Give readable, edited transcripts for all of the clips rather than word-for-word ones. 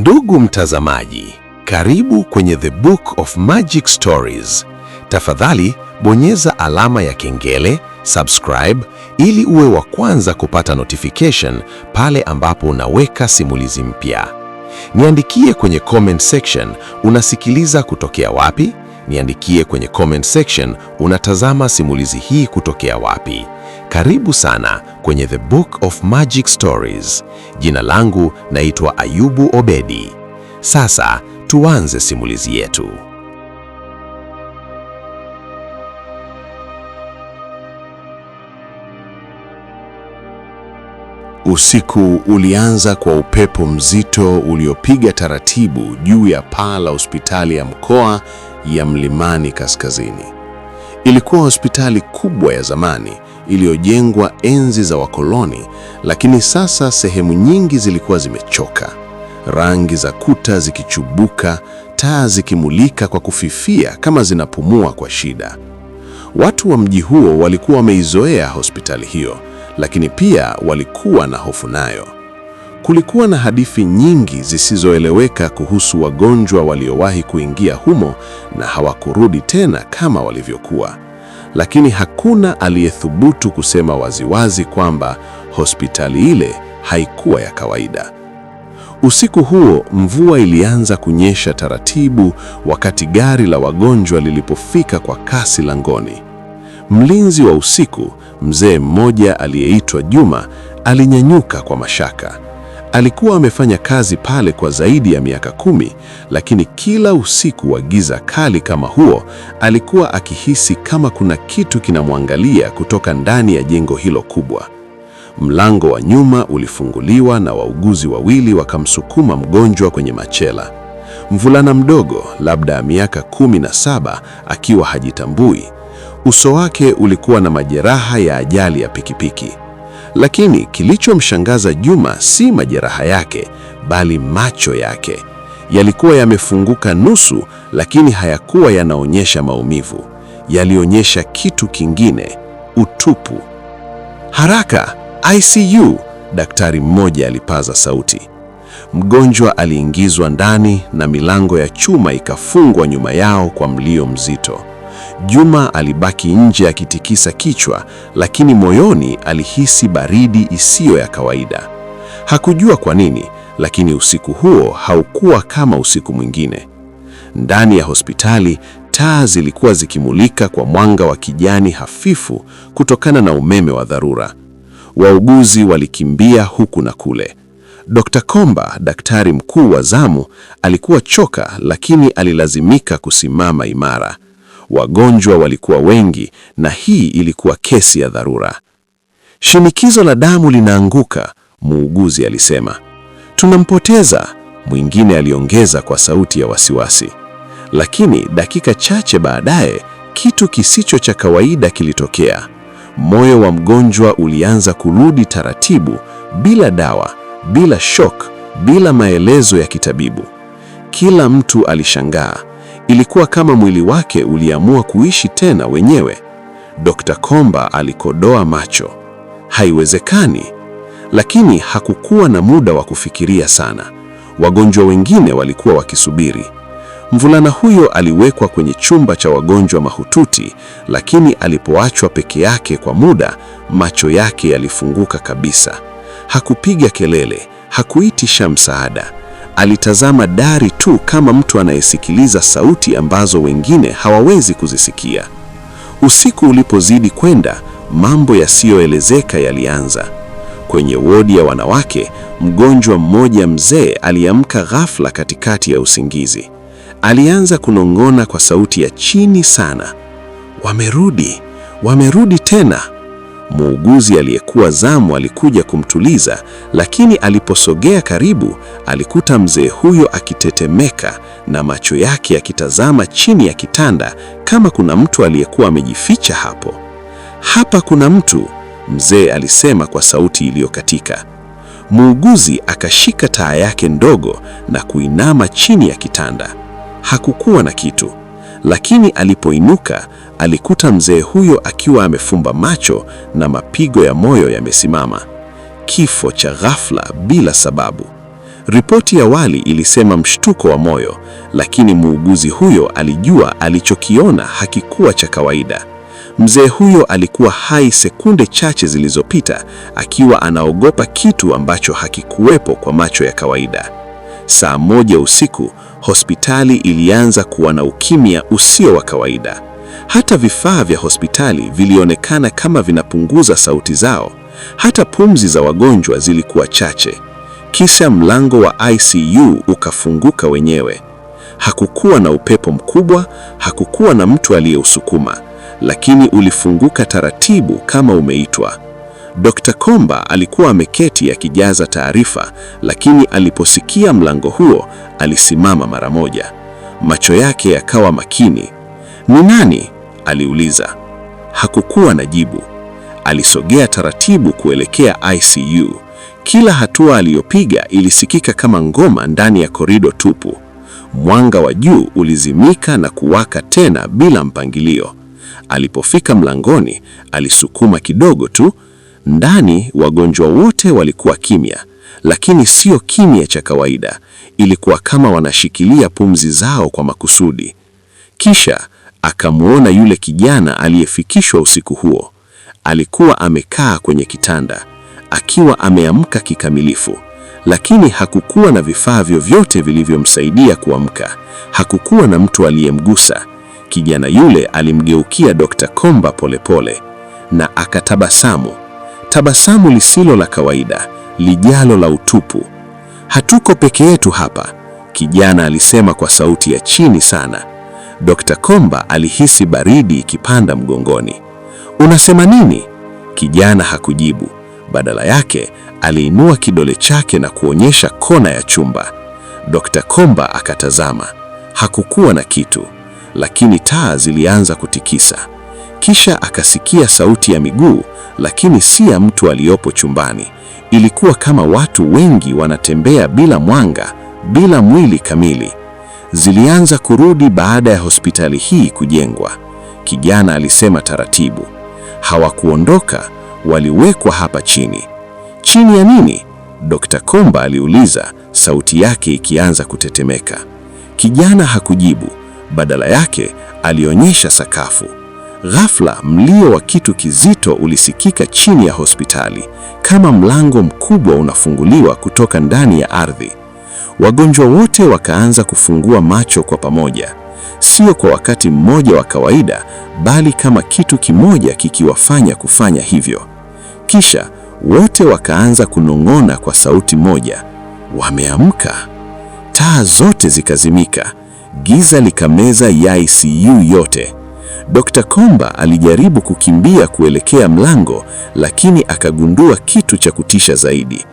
Ndugu mtazamaji, karibu kwenye The Book of Magic Stories. Tafadhali bonyeza alama ya kengele, subscribe, ili uwe wa kwanza kupata notification pale ambapo unaweka simulizi mpya. Niandikie kwenye comment section unasikiliza kutokea wapi. Niandikie kwenye comment section unatazama simulizi hii kutokea wapi. Karibu sana kwenye The Book of Magic Stories. Jina langu naitwa Ayubu Obedi. Sasa tuanze simulizi yetu. Usiku ulianza kwa upepo mzito uliopiga taratibu juu ya paa la hospitali ya mkoa ya Mlimani Kaskazini. Ilikuwa hospitali kubwa ya zamani iliyojengwa enzi za wakoloni, lakini sasa sehemu nyingi zilikuwa zimechoka. Rangi za kuta zikichubuka, taa zikimulika kwa kufifia kama zinapumua kwa shida. Watu wa mji huo walikuwa wameizoea hospitali hiyo, lakini pia walikuwa na hofu nayo. Kulikuwa na hadithi nyingi zisizoeleweka kuhusu wagonjwa waliowahi kuingia humo na hawakurudi tena kama walivyokuwa. Lakini hakuna aliyethubutu kusema waziwazi kwamba hospitali ile haikuwa ya kawaida. Usiku huo mvua ilianza kunyesha taratibu wakati gari la wagonjwa lilipofika kwa kasi langoni. Mlinzi wa usiku, mzee mmoja aliyeitwa Juma, alinyanyuka kwa mashaka. Alikuwa amefanya kazi pale kwa zaidi ya miaka 10, lakini kila usiku wa giza kali kama huo, alikuwa akihisi kama kuna kitu kinamwangalia kutoka ndani ya jengo hilo kubwa. Mlango wa nyuma ulifunguliwa na wauguzi wawili wakamsukuma mgonjwa kwenye machela. Mvulana mdogo, labda miaka 17, akiwa hajitambui. Uso wake ulikuwa na majeraha ya ajali ya pikipiki. Lakini kilichomshangaza Juma si majeraha yake, bali macho yake. Yalikuwa yamefunguka nusu, lakini hayakuwa yanaonyesha maumivu. Yalionyesha kitu kingine, utupu. "Haraka, ICU!" daktari mmoja alipaza sauti. Mgonjwa aliingizwa ndani na milango ya chuma ikafungwa nyuma yao kwa mlio mzito. Juma alibaki nje akitikisa kichwa, lakini moyoni alihisi baridi isiyo ya kawaida. Hakujua kwa nini, lakini usiku huo haukuwa kama usiku mwingine. Ndani ya hospitali, taa zilikuwa zikimulika kwa mwanga wa kijani hafifu kutokana na umeme wa dharura. Wauguzi walikimbia huku na kule. Dr. Komba, daktari mkuu wa zamu, alikuwa choka, lakini alilazimika kusimama imara. Wagonjwa walikuwa wengi na hii ilikuwa kesi ya dharura. "Shinikizo la damu linaanguka," muuguzi alisema. "Tunampoteza," mwingine aliongeza kwa sauti ya wasiwasi. Lakini dakika chache baadaye, kitu kisicho cha kawaida kilitokea. Moyo wa mgonjwa ulianza kurudi taratibu, bila dawa, bila shock, bila maelezo ya kitabibu. Kila mtu alishangaa. Ilikuwa kama mwili wake uliamua kuishi tena wenyewe. Dr. Komba alikodoa macho. Haiwezekani. Lakini hakukuwa na muda wa kufikiria sana. Wagonjwa wengine walikuwa wakisubiri. Mvulana huyo aliwekwa kwenye chumba cha wagonjwa mahututi, lakini alipoachwa peke yake kwa muda, macho yake yalifunguka kabisa. Hakupiga kelele, hakuitisha msaada. Alitazama dari tu kama mtu anayesikiliza sauti ambazo wengine hawawezi kuzisikia. Usiku ulipozidi kwenda, mambo yasiyoelezeka yalianza. Kwenye wodi ya wanawake, mgonjwa mmoja mzee aliamka ghafla katikati ya usingizi. Alianza kunong'ona kwa sauti ya chini sana, "Wamerudi, wamerudi tena." Muuguzi aliyekuwa zamu alikuja kumtuliza, lakini aliposogea karibu, alikuta mzee huyo akitetemeka na macho yake yakitazama chini ya kitanda kama kuna mtu aliyekuwa amejificha hapo. "Hapa kuna mtu," mzee alisema kwa sauti iliyokatika. Muuguzi akashika taa yake ndogo na kuinama chini ya kitanda. Hakukuwa na kitu. Lakini alipoinuka, alikuta mzee huyo akiwa amefumba macho na mapigo ya moyo yamesimama. Kifo cha ghafla bila sababu. Ripoti ya awali ilisema mshtuko wa moyo, lakini muuguzi huyo alijua alichokiona hakikuwa cha kawaida. Mzee huyo alikuwa hai sekunde chache zilizopita, akiwa anaogopa kitu ambacho hakikuwepo kwa macho ya kawaida. Saa 1 usiku, hospitali ilianza kuwa na ukimya usio wa kawaida. Hata vifaa vya hospitali vilionekana kama vinapunguza sauti zao. Hata pumzi za wagonjwa zilikuwa chache. Kisha mlango wa ICU ukafunguka wenyewe. Hakukuwa na upepo mkubwa, hakukuwa na mtu aliyeusukuma, lakini ulifunguka taratibu kama umeitwa. Dr. Komba alikuwa ameketi akijaza taarifa, lakini aliposikia mlango huo, alisimama mara moja. Macho yake yakawa makini. "Ni nani?" aliuliza. Hakukuwa na jibu. Alisogea taratibu kuelekea ICU. Kila hatua aliyopiga ilisikika kama ngoma ndani ya korido tupu. Mwanga wa juu ulizimika na kuwaka tena bila mpangilio. Alipofika mlangoni, alisukuma kidogo tu. Ndani wagonjwa wote walikuwa kimya, lakini sio kimya cha kawaida. Ilikuwa kama wanashikilia pumzi zao kwa makusudi. Kisha akamwona yule kijana aliyefikishwa usiku huo. Alikuwa amekaa kwenye kitanda, akiwa ameamka kikamilifu, lakini hakukuwa na vifaa vyovyote vilivyomsaidia kuamka. Hakukuwa na mtu aliyemgusa. Kijana yule alimgeukia Dr. Komba polepole na akatabasamu. Tabasamu lisilo la kawaida, lijalo la utupu. "Hatuko peke yetu hapa," kijana alisema kwa sauti ya chini sana. Dr. Komba alihisi baridi ikipanda mgongoni. "Unasema nini?" Kijana hakujibu. Badala yake, aliinua kidole chake na kuonyesha kona ya chumba. Dr. Komba akatazama. Hakukuwa na kitu, lakini taa zilianza kutikisa. Kisha akasikia sauti ya miguu, lakini si ya mtu aliyopo chumbani. Ilikuwa kama watu wengi wanatembea bila mwanga, bila mwili kamili. Zilianza kurudi baada ya hospitali hii kujengwa. Kijana alisema taratibu. "Hawakuondoka, waliwekwa hapa chini." "Chini ya nini?" Dr. Komba aliuliza, sauti yake ikianza kutetemeka. Kijana hakujibu. Badala yake, alionyesha sakafu. Ghafla, mlio wa kitu kizito ulisikika chini ya hospitali, kama mlango mkubwa unafunguliwa kutoka ndani ya ardhi. Wagonjwa wote wakaanza kufungua macho kwa pamoja, sio kwa wakati mmoja wa kawaida, bali kama kitu kimoja kikiwafanya kufanya hivyo. Kisha wote wakaanza kunong'ona kwa sauti moja, "Wameamka!" Taa zote zikazimika, giza likameza ya ICU yote. Dr. Komba alijaribu kukimbia kuelekea mlango, lakini akagundua kitu cha kutisha zaidi.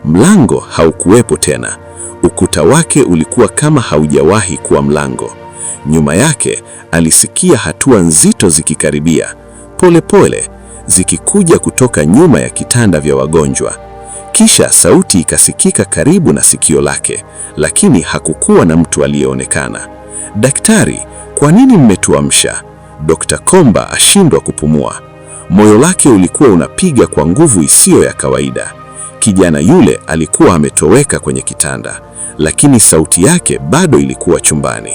Mlango haukuwepo tena. Ukuta wake ulikuwa kama haujawahi kuwa mlango. Nyuma yake alisikia hatua nzito zikikaribia, polepole, zikikuja kutoka nyuma ya kitanda vya wagonjwa. Kisha sauti ikasikika karibu na sikio lake, lakini hakukuwa na mtu aliyeonekana. "Daktari, kwa nini mmetuamsha?" Dr. Komba ashindwa kupumua. Moyo wake ulikuwa unapiga kwa nguvu isiyo ya kawaida. Kijana yule alikuwa ametoweka kwenye kitanda, lakini sauti yake bado ilikuwa chumbani.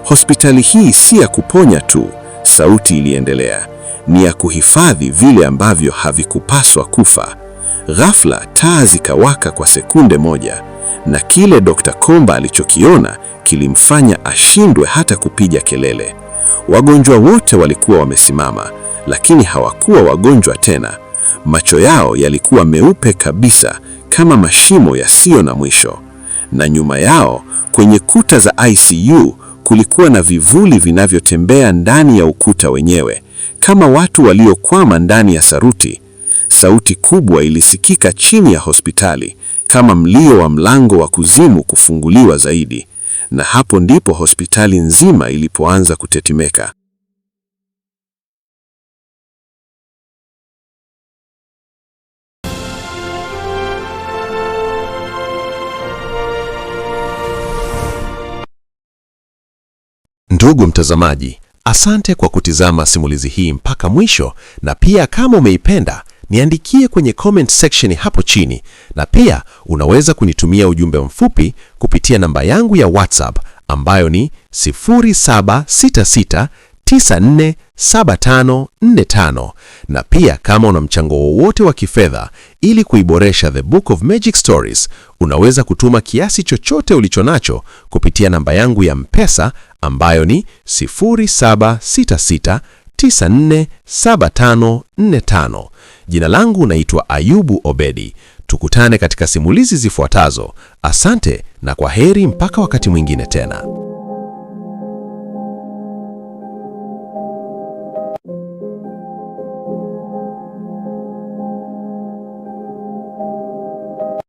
"Hospitali hii si ya kuponya tu," sauti iliendelea, "ni ya kuhifadhi vile ambavyo havikupaswa kufa." Ghafla taa zikawaka kwa sekunde moja, na kile Dr. Komba alichokiona kilimfanya ashindwe hata kupiga kelele. Wagonjwa wote walikuwa wamesimama, lakini hawakuwa wagonjwa tena. Macho yao yalikuwa meupe kabisa, kama mashimo yasiyo na mwisho. Na nyuma yao, kwenye kuta za ICU, kulikuwa na vivuli vinavyotembea ndani ya ukuta wenyewe, kama watu waliokwama ndani ya saruti. Sauti kubwa ilisikika chini ya hospitali, kama mlio wa mlango wa kuzimu kufunguliwa zaidi. Na hapo ndipo hospitali nzima ilipoanza kutetemeka. Ndugu mtazamaji, asante kwa kutizama simulizi hii mpaka mwisho, na pia kama umeipenda niandikie kwenye comment section hapo chini, na pia unaweza kunitumia ujumbe mfupi kupitia namba yangu ya WhatsApp ambayo ni 0766947545. Na pia kama una mchango wowote wa kifedha ili kuiboresha The Book of Magic Stories, unaweza kutuma kiasi chochote ulichonacho kupitia namba yangu ya M-Pesa ambayo ni 0766947545. Jina langu naitwa Ayubu Obedi. Tukutane katika simulizi zifuatazo. Asante na kwa heri mpaka wakati mwingine tena.